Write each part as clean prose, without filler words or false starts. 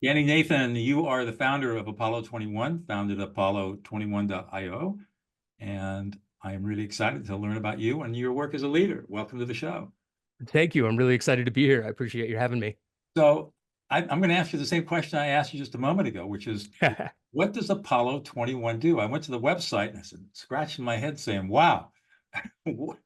Danny Nathan, you are the founder of Apollo 21, founded Apollo21.io, and I am really excited to learn about you and your work as a leader. Welcome to the show. Thank you. I'm really excited to be here. I appreciate you having me. So I'm going to ask you the same question I asked you just a moment ago, which is, what does Apollo 21 do? I went to the website and I said, scratching my head saying, wow.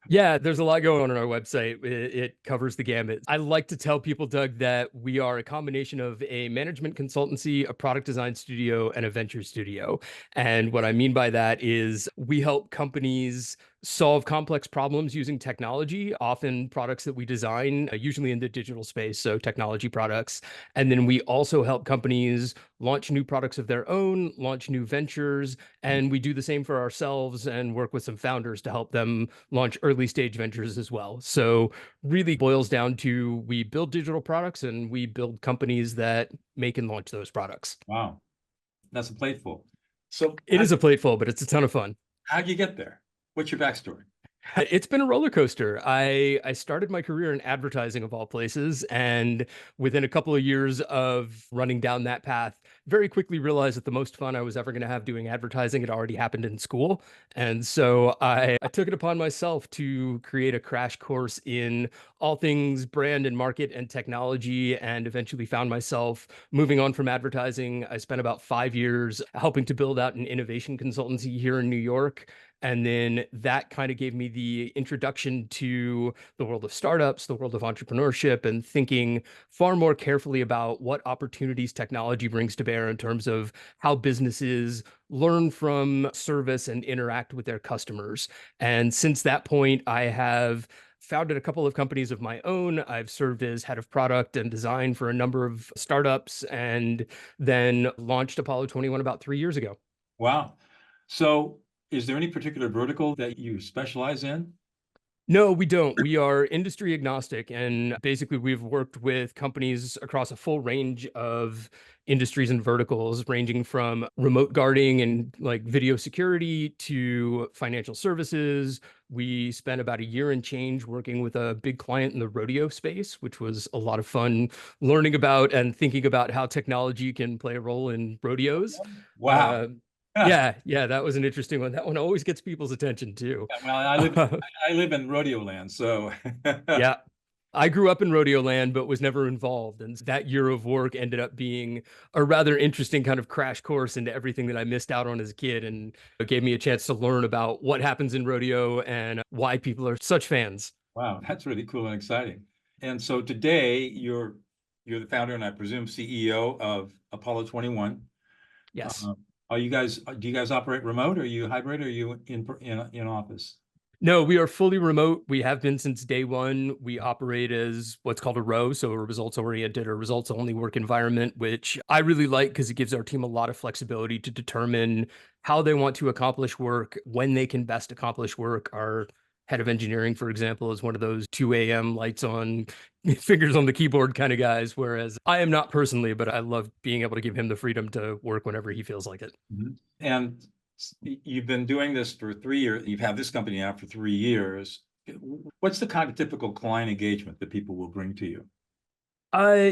Yeah, there's a lot going on our website. It covers the gamut. I like to tell people, Doug, that we are a combination of a management consultancy, a product design studio, and a venture studio. And what I mean by that is we help companies solve complex problems using technology, often products that we design, usually in the digital space, so technology products. And then we also help companies launch new products of their own, launch new ventures, and we do the same for ourselves and work with some founders to help them launch early stage ventures as well. So really boils down to we build digital products and we build companies that make and launch those products. Wow, that's a plateful. So It is a plateful, but it's a ton of fun. how'd you get there? What's your backstory? It's been a roller coaster. I started my career in advertising of all places, and within a couple of years of running down that path, very quickly realized that the most fun I was ever going to have doing advertising had already happened in school. And so I took it upon myself to create a crash course in all things brand and market and technology, and eventually found myself moving on from advertising. I spent about 5 years helping to build out an innovation consultancy here in New York. And then that kind of gave me the introduction to the world of startups, the world of entrepreneurship, and thinking far more carefully about what opportunities technology brings to bear in terms of how businesses learn from service and interact with their customers. And since that point, I have founded a couple of companies of my own. I've served as head of product and design for a number of startups, and then launched Apollo 21 about 3 years ago. Wow. So is there any particular vertical that you specialize in? No, we don't. We are industry agnostic. And basically, we've worked with companies across a full range of industries and verticals, ranging from remote guarding and like video security to financial services. We spent about a year and change working with a big client in the rodeo space, which was a lot of fun learning about and thinking about how technology can play a role in rodeos. Wow. Uh, Yeah. yeah, that was an interesting one. That one always gets people's attention too. Well, I live in rodeo land, so Yeah. I grew up in rodeo land, but was never involved. And that year of work ended up being a rather interesting kind of crash course into everything that I missed out on as a kid. And it gave me a chance to learn about what happens in rodeo and why people are such fans. wow, that's really cool and exciting. And so today you're the founder and I presume CEO of Apollo 21. Yes. Uh, are you guys do you guys operate remote? Are you hybrid? Or are you in office? No, we are fully remote. We have been since day one. We operate as what's called a ROW, so a results oriented or results only work environment, which I really like because it gives our team a lot of flexibility to determine how they want to accomplish work, when they can best accomplish work. Our head of engineering, for example, is one of those 2 a.m. lights on, fingers on the keyboard kind of guys, whereas I am not personally, but I love being able to give him the freedom to work whenever he feels like it. Mhm. And you've been doing this for 3 years. You've had this company now for 3 years. What's the kind of typical client engagement that people will bring to you? Uh,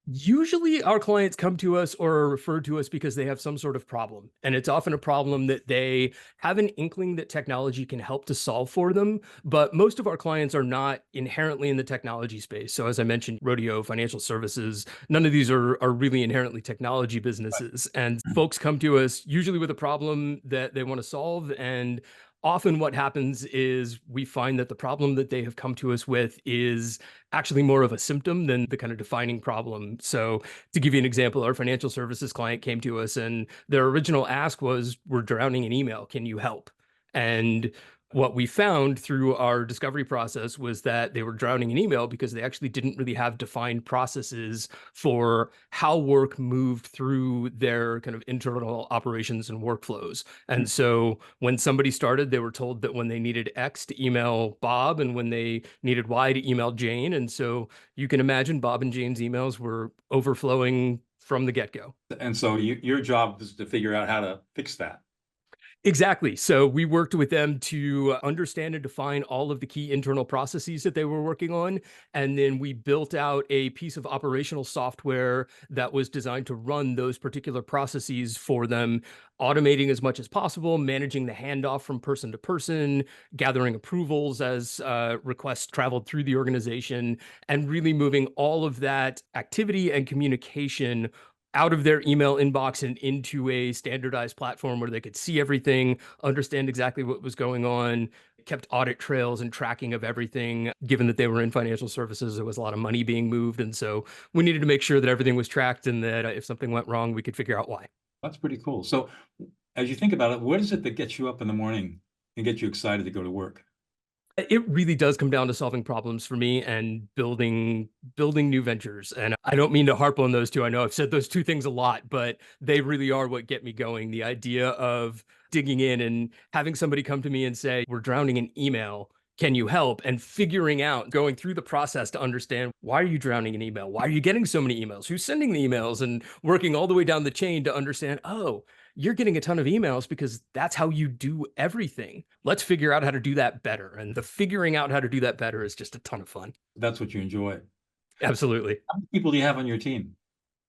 Usually, our clients come to us or are referred to us because they have some sort of problem. And it's often a problem that they have an inkling that technology can help to solve for them. But most of our clients are not inherently in the technology space. So, as I mentioned, rodeo, financial services, none of these are really inherently technology businesses. And folks come to us usually with a problem that they want to solve. And often what happens is we find that the problem that they have come to us with is actually more of a symptom than the kind of defining problem. So, to give you an example, our financial services client came to us and their original ask was, "We're drowning in email. Can you help?" And what we found through our discovery process was that they were drowning in email because they actually didn't really have defined processes for how work moved through their kind of internal operations and workflows. And so when somebody started, they were told that when they needed X to email Bob and when they needed Y to email Jane. And so you can imagine Bob and Jane's emails were overflowing from the get-go. And so your job is to figure out how to fix that. Exactly. So we worked with them to understand and define all of the key internal processes that they were working on. And then we built out a piece of operational software that was designed to run those particular processes for them, automating as much as possible, managing the handoff from person to person, gathering approvals as requests traveled through the organization, and really moving all of that activity and communication out of their email inbox and into a standardized platform where they could see everything, understand exactly what was going on, kept audit trails and tracking of everything. Given that they were in financial services, there was a lot of money being moved. And so we needed to make sure that everything was tracked and that if something went wrong, we could figure out why. That's pretty cool. So as you think about it, what is it that gets you up in the morning and gets you excited to go to work? It really does come down to solving problems for me and building new ventures. And I don't mean to harp on those two. I know I've said those two things a lot, but they really are what get me going. The idea of digging in and having somebody come to me and say, "We're drowning in email. Can you help?" And figuring out, going through the process to understand, why are you drowning in email? Why are you getting so many emails? Who's sending the emails? And working all the way down the chain to understand, oh, you're getting a ton of emails because that's how you do everything. Let's figure out how to do that better. And the figuring out how to do that better is just a ton of fun. That's what you enjoy. Absolutely. How many people do you have on your team?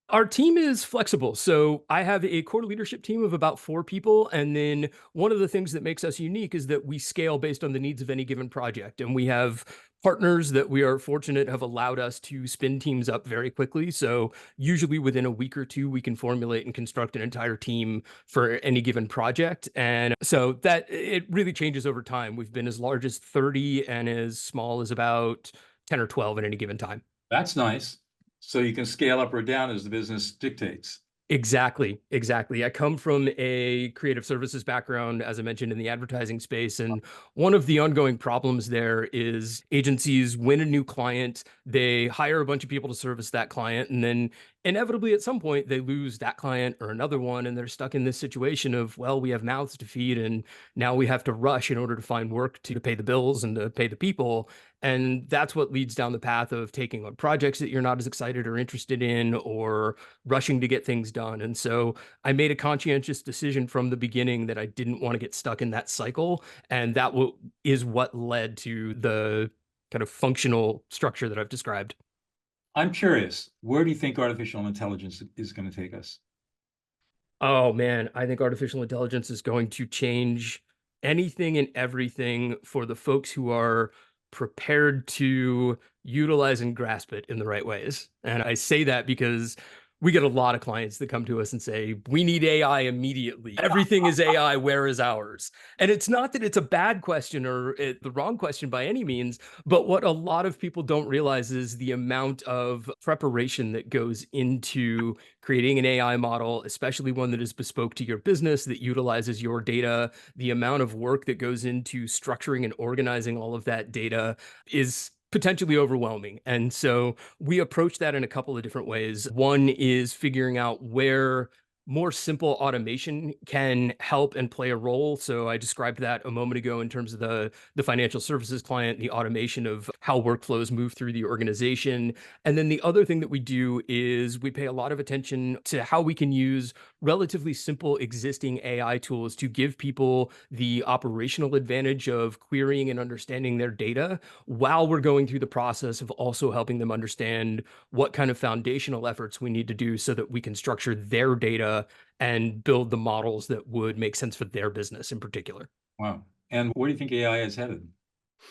Our team is flexible. So I have a core leadership team of about 4 people. And then one of the things that makes us unique is that we scale based on the needs of any given project. And we have partners that we are fortunate have allowed us to spin teams up very quickly. So usually within a week or two, we can formulate and construct an entire team for any given project. And so that it really changes over time. We've been as large as 30 and as small as about 10 or 12 at any given time. That's nice. So you can scale up or down as the business dictates. Exactly, exactly. I come from a creative services background, as I mentioned, in the advertising space. And one of the ongoing problems there is agencies win a new client, they hire a bunch of people to service that client, and then inevitably at some point they lose that client or another one. And they're stuck in this situation of, well, we have mouths to feed, and now we have to rush in order to find work to pay the bills and to pay the people. And that's what leads down the path of taking on projects that you're not as excited or interested in, or rushing to get things done. And so I made a conscientious decision from the beginning that I didn't want to get stuck in that cycle. And that is what led to the kind of functional structure that I've described. I'm curious, where do you think artificial intelligence is going to take us? Oh man, I think artificial intelligence is going to change anything and everything for the folks who are prepared to utilize and grasp it in the right ways. And I say that because we get a lot of clients that come to us and say, "We need AI immediately. Everything is AI. Where is ours?" And it's not that it's a bad question or the wrong question by any means, but what a lot of people don't realize is the amount of preparation that goes into creating an AI model, especially one that is bespoke to your business, that utilizes your data. The amount of work that goes into structuring and organizing all of that data is potentially overwhelming. And so we approach that in a couple of different ways. One is figuring out where more simple automation can help and play a role. So I described that a moment ago in terms of the financial services client, the automation of how workflows move through the organization. And then the other thing that we do is we pay a lot of attention to how we can use relatively simple existing AI tools to give people the operational advantage of querying and understanding their data while we're going through the process of also helping them understand what kind of foundational efforts we need to do so that we can structure their data and build the models that would make sense for their business in particular. Wow. And where do you think AI is headed?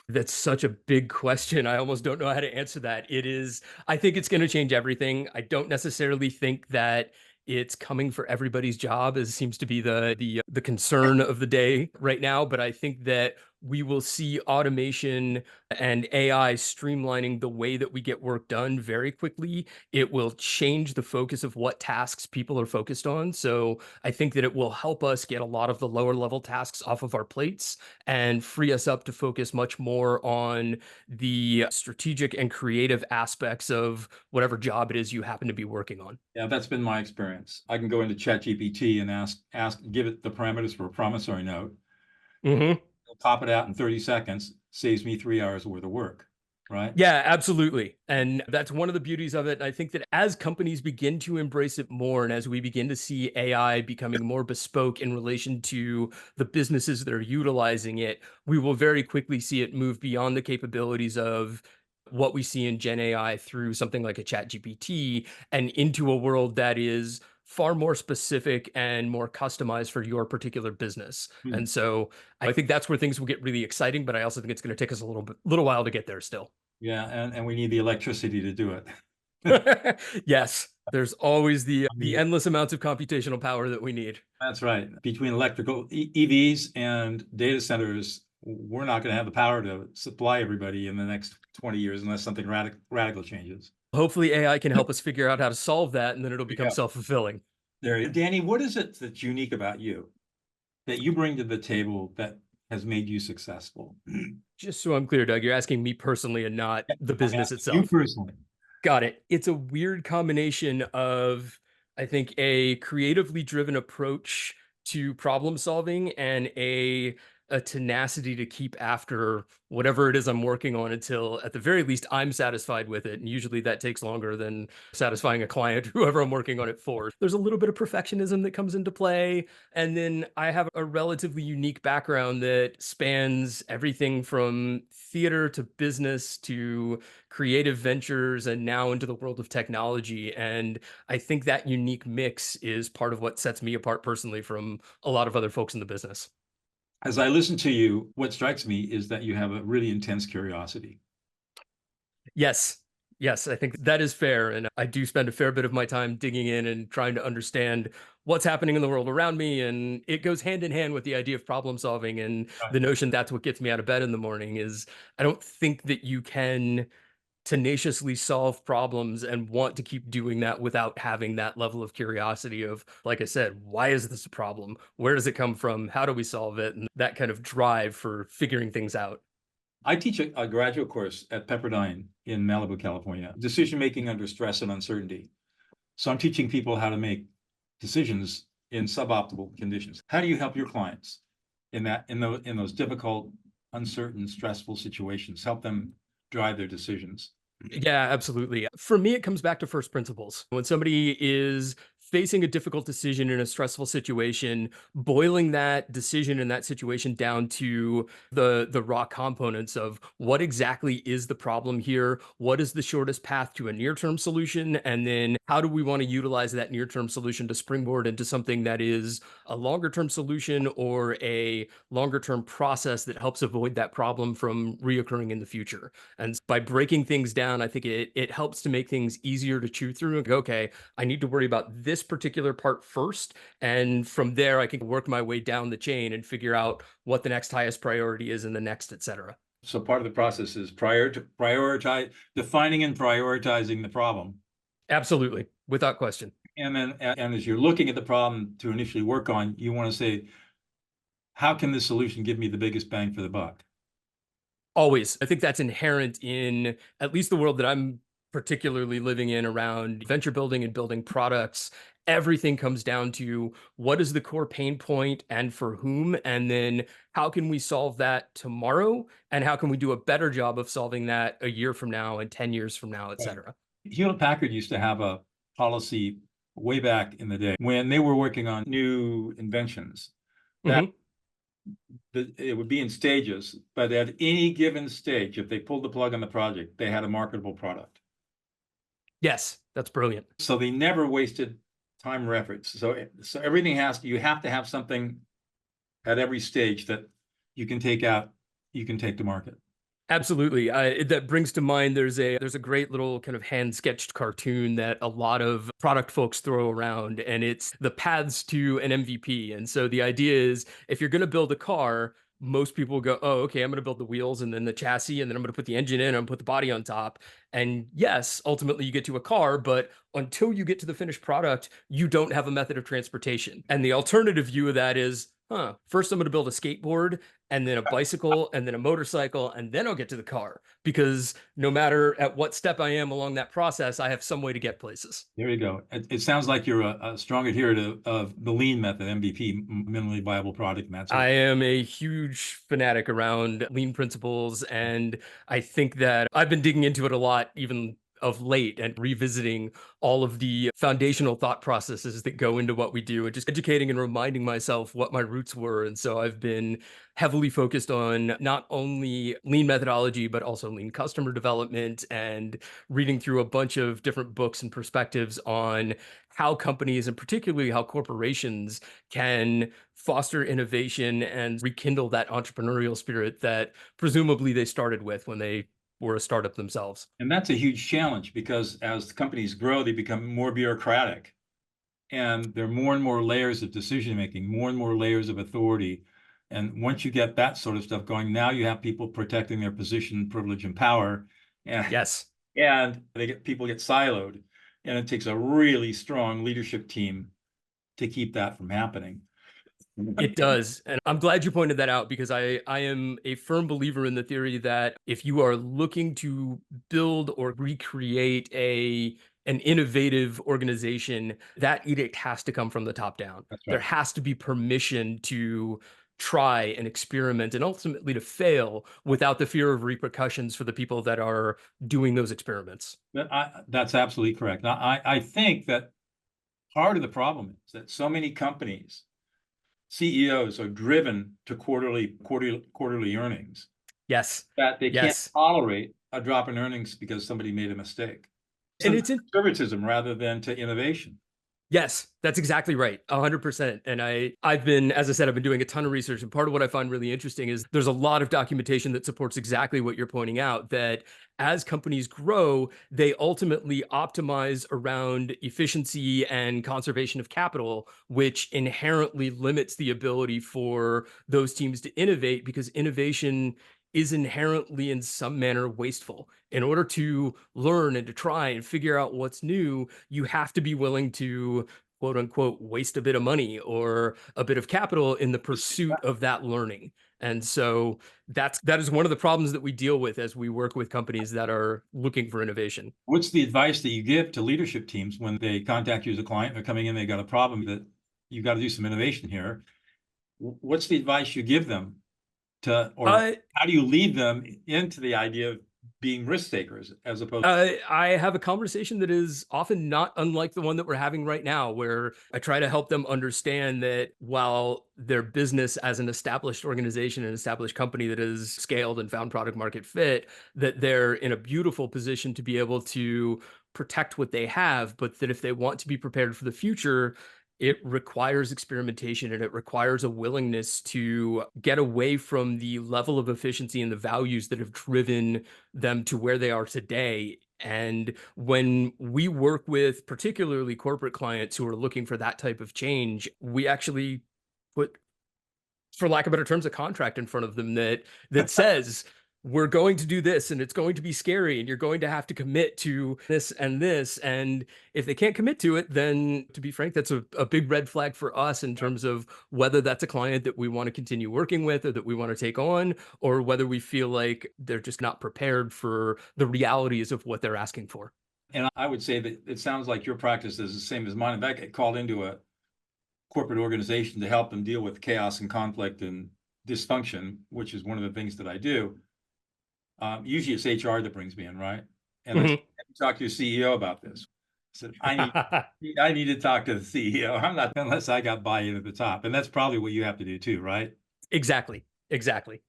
That's such a big question. I almost don't know how to answer that. I think it's going to change everything. I don't necessarily think that it's coming for everybody's job, as seems to be the concern of the day right now. But I think that we will see automation and AI streamlining the way that we get work done very quickly. It will change the focus of what tasks people are focused on. So I think that it will help us get a lot of the lower level tasks off of our plates and free us up to focus much more on the strategic and creative aspects of whatever job it is you happen to be working on. Yeah, that's been my experience. I can go into ChatGPT and give it the parameters for a promissory note. Hmm. It'll pop it out in 30 seconds, saves me 3 hours worth of work. right? Yeah, absolutely. And that's one of the beauties of it. I think that as companies begin to embrace it more and as we begin to see AI becoming more bespoke in relation to the businesses that are utilizing it, we will very quickly see it move beyond the capabilities of what we see in Gen AI through something like a Chat GPT and into a world that is far more specific and more customized for your particular business. Hmm. And so I think that's where things will get really exciting, but I also think it's going to take us a little while to get there still. Yeah, and we need the electricity to do it. Yes, there's always the I the mean, endless amounts of computational power that we need. that's right. Between electrical EVs and data centers, we're not going to have the power to supply everybody in the next 20 years unless something radical changes. Hopefully, AI can help us figure out how to solve that, and then it'll become Yeah. self-fulfilling. There, Danny, what is it that's unique about you that you bring to the table that has made you successful? Just so I'm clear, Doug, you're asking me personally and not the I'm business asking you itself. personally. Got it. It's a weird combination of, I think, a creatively driven approach to problem solving and a tenacity to keep after whatever it is I'm working on until, at the very least, I'm satisfied with it. And usually that takes longer than satisfying a client, whoever I'm working on it for. There's a little bit of perfectionism that comes into play. And then I have a relatively unique background that spans everything from theater to business to creative ventures and now into the world of technology. And I think that unique mix is part of what sets me apart personally from a lot of other folks in the business. As I listen to you, what strikes me is that you have a really intense curiosity. Yes. Yes, I think that is fair. And I do spend a fair bit of my time digging in and trying to understand what's happening in the world around me. And it goes hand in hand with the idea of problem solving and Right. the notion that's what gets me out of bed in the morning is I don't think that you can tenaciously solve problems and want to keep doing that without having that level of curiosity of, like I said, why is this a problem? Where does it come from? How do we solve it? And that kind of drive for figuring things out. I teach a graduate course at Pepperdine in Malibu, California, decision making under stress and uncertainty. So I'm teaching people how to make decisions in suboptimal conditions. How do you help your clients in those difficult, uncertain, stressful situations? Help them drive their decisions. Yeah, absolutely. For me, it comes back to first principles. When somebody is facing a difficult decision in a stressful situation, boiling that decision in that situation down to the raw components of what exactly is the problem here, what is the shortest path to a near-term solution, and then how do we want to utilize that near-term solution to springboard into something that is a longer-term solution or a longer-term process that helps avoid that problem from reoccurring in the future. And by breaking things down, I think it helps to make things easier to chew through and go, okay, I need to worry about this particular part first. And from there, I can work my way down the chain and figure out what the next highest priority is and the next, et cetera. So part of the process is prioritize, defining and prioritizing the problem. Absolutely, without question. And then, and as you're looking at the problem to initially work on, you want to say, how can this solution give me the biggest bang for the buck? Always. I think that's inherent in at least the world that I'm particularly living in around venture building and building products. Everything comes down to what is the core pain point and for whom, and then how can we solve that tomorrow, and how can we do a better job of solving that a year from now and 10 years from now, et Right. cetera. Hewlett Packard used to have a policy way back in the day when they were working on new inventions that Mhm. it would be in stages, but at any given stage, if they pulled the plug on the project, they had a marketable product. Yes, that's brilliant. So they never wasted time or efforts. So everything you have to have something at every stage that you can take out, you can take to market. Absolutely. That brings to mind there's a great little kind of hand sketched cartoon that a lot of product folks throw around, and it's the paths to an MVP. And so the idea is if you're going to build a car, most people go, oh, okay, I'm going to build the wheels and then the chassis, and then I'm going to put the engine in and put the body on top. And yes, ultimately you get to a car, but until you get to the finished product, you don't have a method of transportation. And the alternative view of that is First I'm going to build a skateboard and then a bicycle and then a motorcycle and then I'll get to the car because no matter at what step I am along that process, I have some way to get places. There you go. It sounds like you're a strong adherent of the lean method, MVP, minimally viable product, and that sort I of. am a huge fanatic around lean principles, and I think that I've been digging into it a lot, even of late, and revisiting all of the foundational thought processes that go into what we do, and just educating and reminding myself what my roots were. And so I've been heavily focused on not only lean methodology, but also lean customer development, and reading through a bunch of different books and perspectives on how companies, and particularly how corporations, can foster innovation and rekindle that entrepreneurial spirit that presumably they started with when they were a startup themselves. And that's a huge challenge because as the companies grow, they become more bureaucratic. And there are more and more layers of decision making, more and more layers of authority. And once you get that sort of stuff going, now you have people protecting their position, privilege, and power. And Yes, people get siloed. And it takes a really strong leadership team to keep that from happening. it does. And I'm glad you pointed that out because I am a firm believer in the theory that if you are looking to build or recreate an innovative organization, that edict has to come from the top down. That's There right. has to be permission to try and experiment and ultimately to fail without the fear of repercussions for the people that are doing those experiments. That's absolutely correct. Now, I think that part of the problem is that so many companies, CEOs are driven to quarterly earnings Yes. that they can't Yes. tolerate a drop in earnings because somebody made a mistake. And So it's in, conservatism rather than to innovation. yes, that's exactly right. 100%. And I've been, as I said, I've been doing a ton of research. And part of what I find really interesting is there's a lot of documentation that supports exactly what you're pointing out, that as companies grow, they ultimately optimize around efficiency and conservation of capital, which inherently limits the ability for those teams to innovate because innovation is inherently in some manner wasteful. In order to learn and to try and figure out what's new, you have to be willing to quote unquote waste a bit of money or a bit of capital in the pursuit of that learning. And so that is one of the problems that we deal with as we work with companies that are looking for innovation. What's the advice that you give to leadership teams when they contact you as a client, they're coming in, they got a problem that you got to do some innovation here? What's the advice you give them or Uh, how do you lead them into the idea of being risk takers as opposed I have a conversation that is often not unlike the one that we're having right now, where I try to help them understand that while their business as an established organization, an established company that is scaled and found product market fit, that they're in a beautiful position to be able to protect what they have, but that if they want to be prepared for the future, it requires experimentation and it requires a willingness to get away from the level of efficiency and the values that have driven them to where they are today. And when we work with particularly corporate clients who are looking for that type of change, we actually put, for lack of better terms, a contract in front of them that says we're going to do this and it's going to be scary and you're going to have to commit to this and this. And if they can't commit to it, then to be frank, that's a big red flag for us in terms of whether that's a client that we want to continue working with or that we want to take on, or whether we feel like they're just not prepared for the realities of what they're asking for. And I would say that it sounds like your practice is the same as mine. If I get called into a corporate organization to help them deal with chaos and conflict and dysfunction, which is one of the things that I do, usually it's HR that brings me in, right? And I talk to your CEO about this. I said, I need to talk to the CEO. I'm not unless I got buy-in at the top. And that's probably what you have to do too, right? Exactly. Exactly.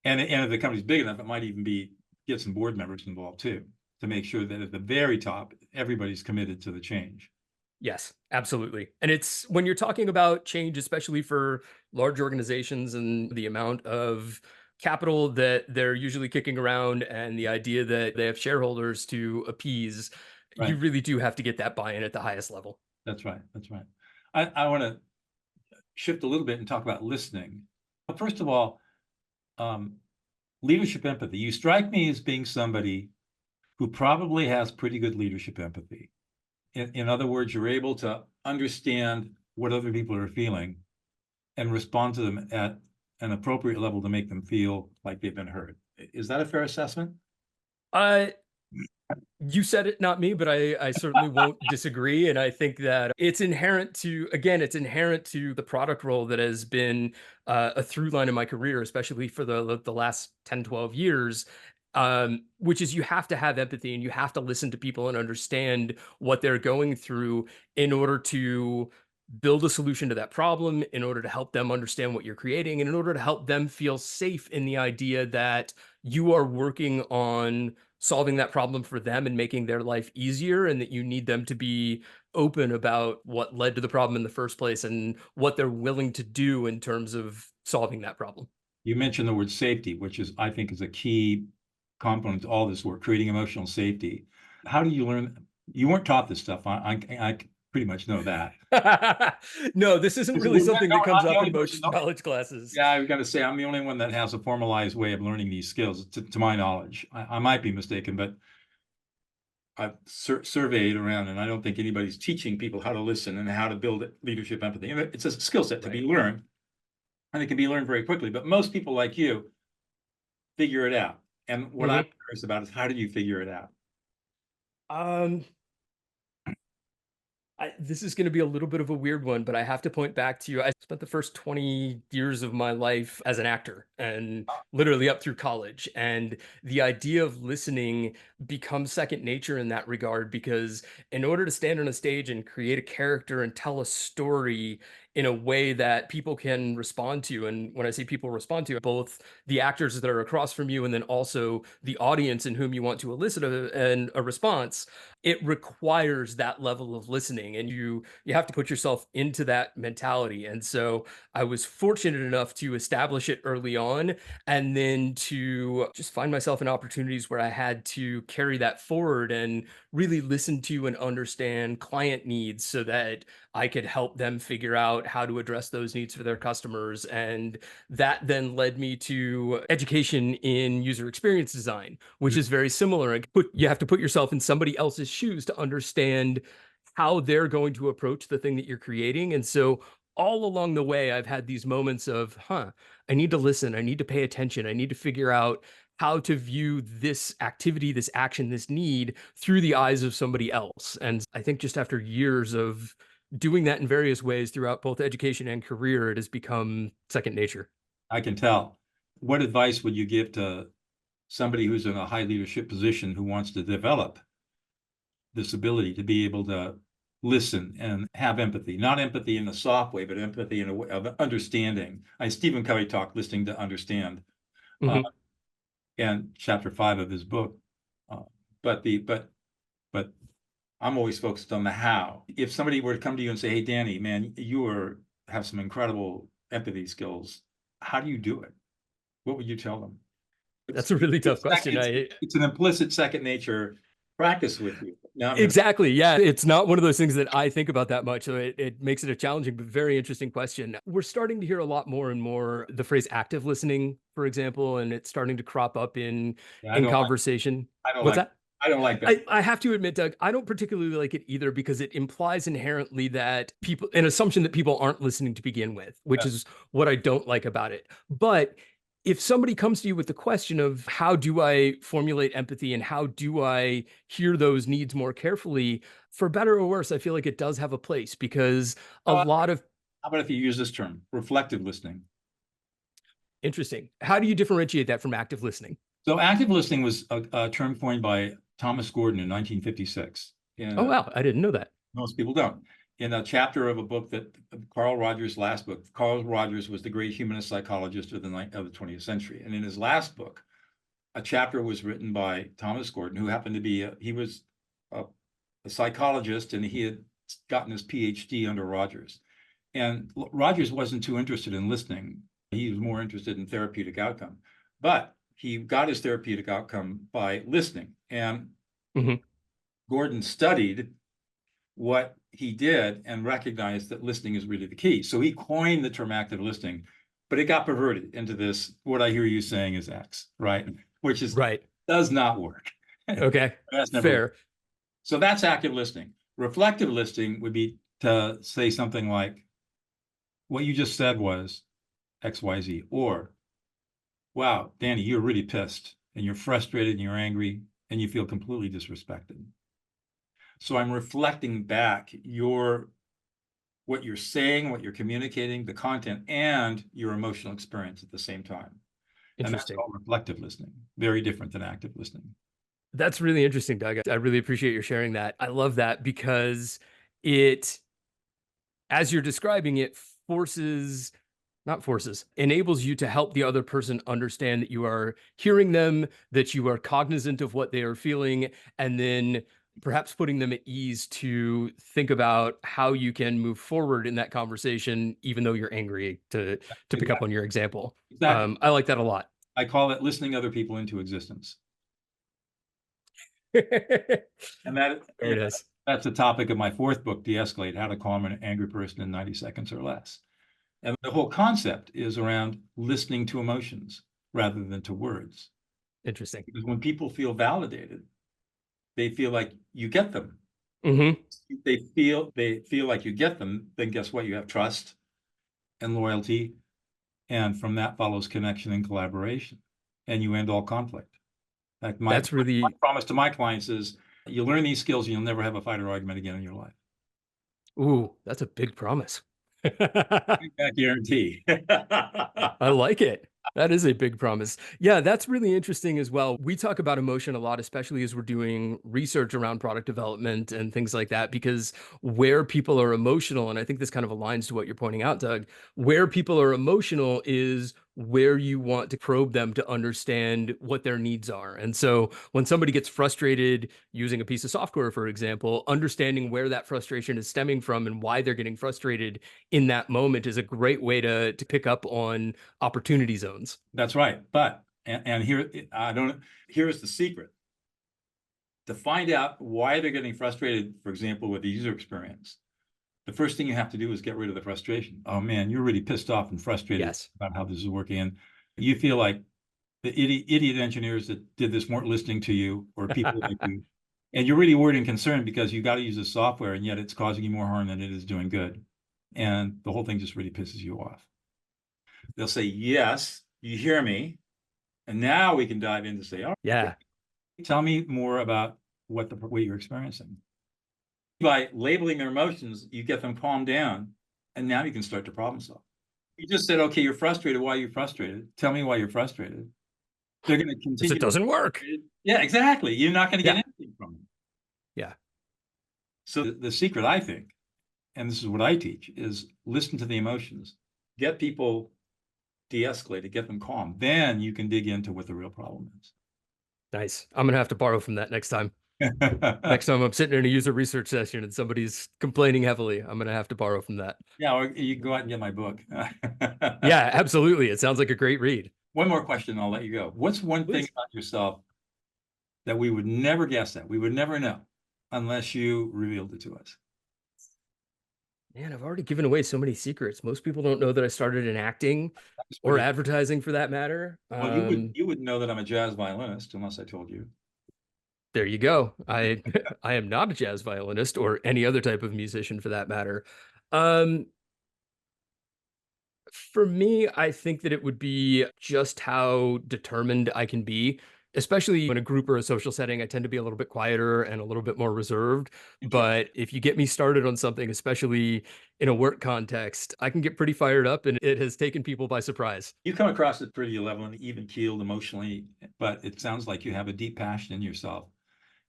And if the company's big enough, it might even be get some board members involved too, to make sure that at the very top, everybody's committed to the change. Yes, absolutely. And it's when you're talking about change, especially for large organizations and the amount of capital that they're usually kicking around and the idea that they have shareholders to appease, you Right. really do have to get that buy-in at the highest level. That's right. That's right. I want to shift a little bit and talk about listening. First of all, leadership empathy. You strike me as being somebody who probably has pretty good leadership empathy. In other words, you're able to understand what other people are feeling and respond to them at an appropriate level to make them feel like they've been heard. Is that a fair assessment? Uh, you said it, not me, but I certainly won't disagree. And I think that it's inherent to, again, it's inherent to the product role that has been a through line in my career, especially for the last 10, 12 years, which is you have to have empathy and you have to listen to people and understand what they're going through in order to build a solution to that problem, in order to help them understand what you're creating, and in order to help them feel safe in the idea that you are working on solving that problem for them and making their life easier, and that you need them to be open about what led to the problem in the first place and what they're willing to do in terms of solving that problem. You mentioned the word safety, which is, I think, is a key component to all this work, creating emotional safety. How do you learn? You weren't taught this stuff. I pretty much know that. No, this isn't really something that comes up in most college classes. Yeah, I've got to say, I'm the only one that has a formalized way of learning these skills, to my knowledge. I might be mistaken, but I've surveyed around, and I don't think anybody's teaching people how to listen and how to build leadership empathy. And it's a skill set to be learned, and it can be learned very quickly. But most people like you figure it out. And what I'm curious about is, how did you figure it out? This is going to be a little bit of a weird one, but I have to point back to, I spent the first 20 years of my life as an actor and literally up through college. And the idea of listening becomes second nature in that regard, because in order to stand on a stage and create a character and tell a story in a way that people can respond to, and when I say people respond to, both the actors that are across from you and then also the audience in whom you want to elicit a response, it requires that level of listening, and you have to put yourself into that mentality. And so I was fortunate enough to establish it early on, and then to just find myself in opportunities where I had to carry that forward and really listen to and understand client needs so that I could help them figure out how to address those needs for their customers. And that then led me to education in user experience design, which is very similar. You have to put yourself in somebody else's shoes to understand how they're going to approach the thing that you're creating. And so all along the way, I've had these moments of, I need to listen, I need to pay attention, I need to figure out how to view this activity, this action, this need through the eyes of somebody else. And I think just after years of doing that in various ways throughout both education and career, it has become second nature. I can tell. What advice would you give to somebody who's in a high leadership position who wants to develop this ability to be able to listen and have empathy? Not empathy in a soft way, but empathy in a way of understanding. Stephen Covey talked listening to understand, and chapter 5 of his book. But I'm always focused on the how. If somebody were to come to you and say, "Hey, Danny, man, you have some incredible empathy skills. How do you do it?" What would you tell them? That's a really tough question. It's an implicit second nature practice with you. Exactly. Yeah. It's not one of those things that I think about that much. So it makes it a challenging, but very interesting question. We're starting to hear a lot more and more the phrase active listening, for example, and it's starting to crop up in conversation. What's that? I don't like that. I have to admit, Doug, I don't particularly like it either, because it implies inherently that an assumption that people aren't listening to begin with, which is what I don't like about it. But if somebody comes to you with the question of how do I formulate empathy and how do I hear those needs more carefully, for better or worse, I feel like it does have a place, because a lot of... How about if you use this term, reflective listening? Interesting. How do you differentiate that from active listening? So active listening was a term coined by Thomas Gordon in 1956. Oh, wow. I didn't know that. Most people don't. In a chapter of a book that Carl Rogers' last book, Carl Rogers was the great humanist psychologist of the 20th century. And in his last book, a chapter was written by Thomas Gordon, who happened to be, he was a psychologist, and he had gotten his PhD under Rogers. And Rogers wasn't too interested in listening. He was more interested in therapeutic outcome. But he got his therapeutic outcome by listening. And Gordon studied what he did and recognized that listening is really the key. So he coined the term active listening, but it got perverted into this, what I hear you saying is X, right? Which is does not work. Okay, fair. So that's active listening. Reflective listening would be to say something like, what you just said was XYZ, or wow, Danny, you're really pissed and you're frustrated and you're angry and you feel completely disrespected. So I'm reflecting back what you're saying, what you're communicating, the content, and your emotional experience at the same time. And that's Interesting. called reflective listening. Very different than active listening. That's really interesting, Doug. I really appreciate your sharing that. I love that because it, as you're describing it, enables you to help the other person understand that you are hearing them, that you are cognizant of what they are feeling, and then perhaps putting them at ease to think about how you can move forward in that conversation, even though you're angry, to pick up on your example. Exactly. I like that a lot. I call it listening other people into existence. And Very nice. that's the topic of my fourth book, De-escalate, How to Calm an Angry Person in 90 Seconds or Less. And the whole concept is around listening to emotions rather than to words. Interesting. Because when people feel validated, they feel like you get them. Mm-hmm. They feel like you get them, then guess what? You have trust and loyalty. And from that follows connection and collaboration. And you end all conflict. Like my promise to my clients is you learn these skills and you'll never have a fight or argument again in your life. Ooh, that's a big promise. I guarantee. I like it. That is a big promise. Yeah, that's really interesting as well. We talk about emotion a lot, especially as we're doing research around product development and things like that, because where people are emotional, and I think this kind of aligns to what you're pointing out, Doug, where people are emotional is where you want to probe them to understand what their needs are. And so when somebody gets frustrated using a piece of software, for example, understanding where that frustration is stemming from and why they're getting frustrated in that moment is a great way to pick up on opportunity zones. That's right. But and here's the secret. To find out why they're getting frustrated, for example, with the user experience, the first thing you have to do is get rid of the frustration. Oh man, you're really pissed off and frustrated about how this is working. And you feel like the idiot engineers that did this weren't listening to you, or people like you. And you're really worried and concerned because you got to use this software and yet it's causing you more harm than it is doing good. And the whole thing just really pisses you off. They'll say, yes, you hear me. And now we can dive in to say, all right, yeah, tell me more about what you're experiencing. By labeling their emotions, you get them calmed down, and now you can start to problem solve. You just said, okay, you're frustrated. Why are you frustrated? Tell me why you're frustrated. They're going to continue. It doesn't work. Yeah, exactly. You're not going to get anything from them. Yeah. So the secret, I think, and this is what I teach, is listen to the emotions. Get people de-escalated, get them calm. Then you can dig into what the real problem is. Nice. I'm going to have to borrow from that next time. Next time I'm sitting in a user research session and somebody's complaining heavily, I'm going to have to borrow from that. Yeah, or you can go out and get my book. Yeah, absolutely. It sounds like a great read. One more question, I'll let you go. What's one thing about yourself that we would never guess at, we would never know unless you revealed it to us? Man, I've already given away so many secrets. Most people don't know that I started in acting or advertising for that matter. Well, you wouldn't know that I'm a jazz violinist unless I told you. There you go. I am not a jazz violinist or any other type of musician for that matter. For me, I think that it would be just how determined I can be, especially in a group or a social setting. I tend to be a little bit quieter and a little bit more reserved. But if you get me started on something, especially in a work context, I can get pretty fired up, and it has taken people by surprise. You come across as pretty level and even keeled emotionally, but it sounds like you have a deep passion in yourself.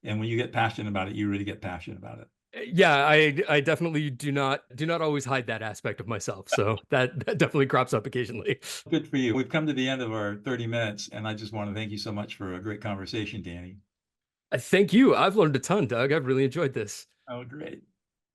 And when you get passionate about it, you really get passionate about it. Yeah, I definitely do not always hide that aspect of myself. So that definitely crops up occasionally. Good for you. We've come to the end of our 30 minutes, and I just want to thank you so much for a great conversation, Danny. Thank you. I've learned a ton, Doug. I've really enjoyed this. Oh, great.